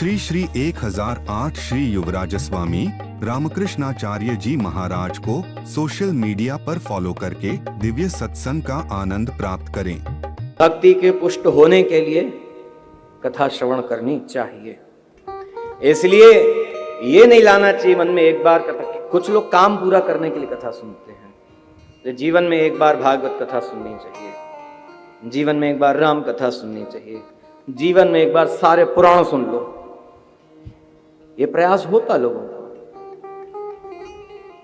श्री श्री 1008 श्री युवराज स्वामी रामकृष्णाचार्य जी महाराज को social media पर follow करके दिव्य सत्संग का आनंद प्राप्त करें। भक्ति के पुष्ट होने के लिए कथा श्रवण करनी चाहिए। इसलिए ये नहीं लाना चाहिए मन में एक बार कथा। कुछ लोग काम पूरा करने के लिए कथा सुनते हैं। तो जीवन में एक बार भागवत कथा सुननी चाहिए, जीवन में एक बार राम कथा सुननी चाहिए, जीवन में एक बार सारे पुराण सुन लो। ये प्रयास होता लोगों का।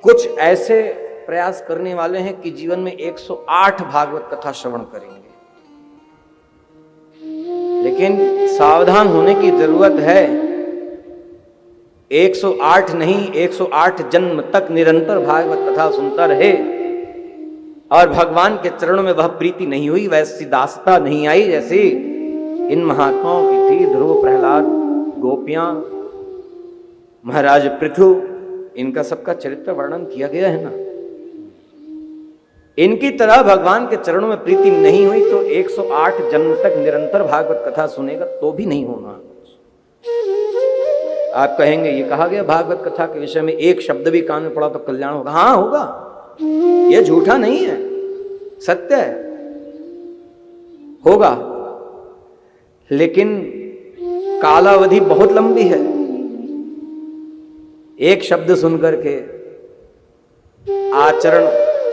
कुछ ऐसे प्रयास करने वाले हैं कि जीवन में 108 भागवत कथा श्रवण करेंगे। लेकिन सावधान होने की जरूरत है। 108 नहीं, 108 जन्म तक निरंतर भागवत कथा सुनता रहे और भगवान के चरणों में वह प्रीति नहीं हुई, वैसी दासता नहीं आई जैसे इन महात्माओं की थी। ध्रुव, प्रहलाद, गोपियां, महाराज पृथु, इनका सबका चरित्र वर्णन किया गया है ना। इनकी तरह भगवान के चरणों में प्रीति नहीं हुई तो 108 जन्म तक निरंतर भागवत कथा सुनेगा तो भी नहीं होना। आप कहेंगे ये कहा गया भागवत कथा के विषय में एक शब्द भी कान में पड़ा तो कल्याण होगा। हाँ होगा, ये झूठा नहीं है, सत्य है, होगा। लेकिन कालावधि बहुत लंबी है। एक शब्द सुनकर के आचरण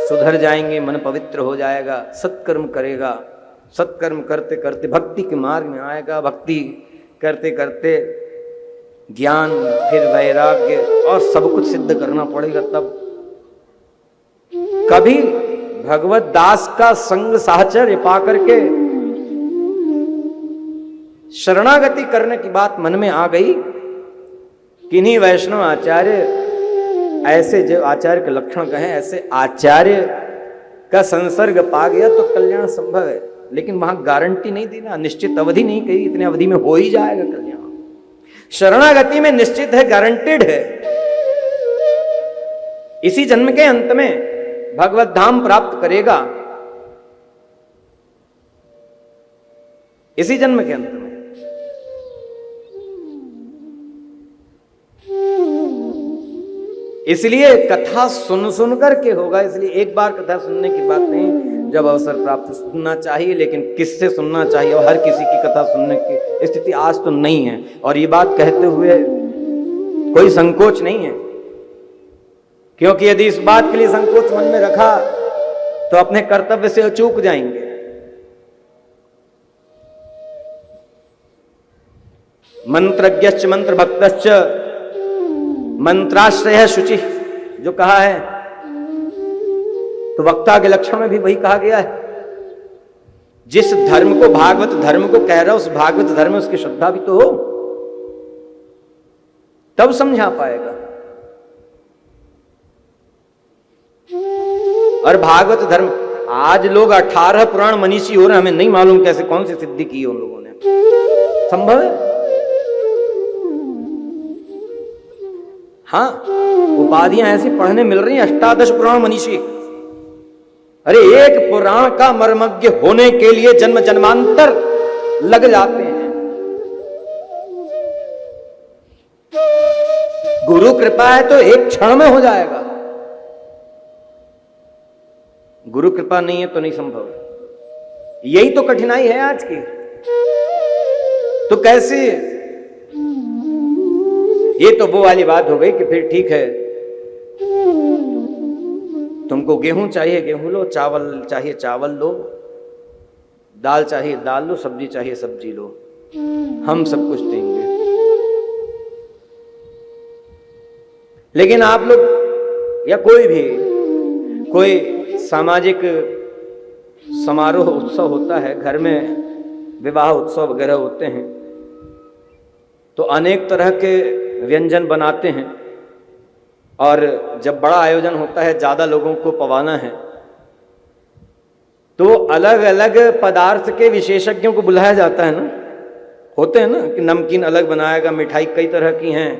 सुधर जाएंगे, मन पवित्र हो जाएगा, सत्कर्म करेगा, सत्कर्म करते करते भक्ति के मार्ग में आएगा, भक्ति करते करते ज्ञान, फिर वैराग्य और सब कुछ सिद्ध करना पड़ेगा। तब कभी भगवत दास का संग साहचर्य पा करके शरणागति करने की बात मन में आ गई। किन्हीं वैष्णव आचार्य ऐसे, जो आचार्य के लक्षण कहें, ऐसे आचार्य का संसर्ग पा गया तो कल्याण संभव है। लेकिन वहां गारंटी नहीं दी ना, निश्चित अवधि नहीं कही इतने अवधि में हो ही जाएगा कल्याण। शरणागति में निश्चित है, गारंटेड है। इसी जन्म के अंत में भगवत धाम प्राप्त करेगा, इसी जन्म के अंत में। इसलिए कथा सुन सुन करके होगा। इसलिए एक बार कथा सुनने की बात नहीं, जब अवसर प्राप्त सुनना चाहिए। लेकिन किससे सुनना चाहिए? और हर किसी की कथा सुनने की स्थिति आज तो नहीं है। और ये बात कहते हुए कोई संकोच नहीं है, क्योंकि यदि इस बात के लिए संकोच मन में रखा तो अपने कर्तव्य से चूक जाएंगे। मंत्रज्ञश्च मंत्र भक्तश्च मंत्राश्रय शुचि जो कहा है, तो वक्ता के लक्षण में भी वही कहा गया है। जिस धर्म को, भागवत धर्म को कह रहा, उस भागवत धर्म में उसकी श्रद्धा भी तो हो, तब समझा पाएगा। और भागवत धर्म, आज लोग 18 पुराण मनीषी हो रहे हैं, हमें नहीं मालूम कैसे, कौन सी सिद्धि की है उन लोगों ने। संभव है? हाँ, उपाधियां ऐसी पढ़ने मिल रही हैं, 18 पुराण मनीषी। अरे एक पुराण का मर्मज्ञ होने के लिए जन्म जन्मांतर लग जाते हैं। गुरु कृपा है तो एक क्षण में हो जाएगा, गुरु कृपा नहीं है तो नहीं संभव। यही तो कठिनाई है आज की। तो कैसे? ये तो वो वाली बात हो गई कि फिर ठीक है, तुमको गेहूं चाहिए गेहूं लो, चावल चाहिए चावल लो, दाल चाहिए दाल लो, सब्जी चाहिए सब्जी लो, हम सब कुछ देंगे। लेकिन आप लोग या कोई भी, कोई सामाजिक समारोह उत्सव होता है, घर में विवाह उत्सव वगैरह होते हैं, तो अनेक तरह के व्यंजन बनाते हैं। और जब बड़ा आयोजन होता है, ज्यादा लोगों को पवाना है, तो अलग अलग पदार्थ के विशेषज्ञों को बुलाया जाता है ना। होते हैं ना कि नमकीन अलग बनाएगा, मिठाई कई तरह की हैं,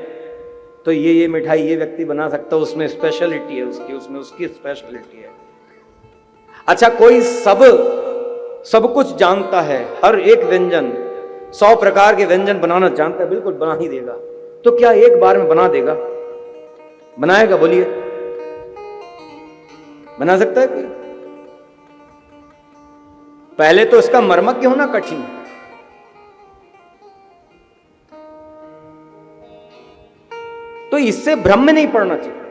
तो ये मिठाई ये व्यक्ति बना सकता है, उसमें स्पेशलिटी है उसकी, उसमें उसकी स्पेशलिटी है। अच्छा, कोई सब कुछ जानता है, हर एक व्यंजन 100 प्रकार के व्यंजन बनाना जानता है, बिल्कुल बना ही देगा। तो क्या एक बार में बना देगा? बनाएगा? बोलिए, बना सकता है कोई? पहले तो इसका मर्मज्ञ होना कठिन है। तो इससे भ्रम में नहीं पड़ना चाहिए।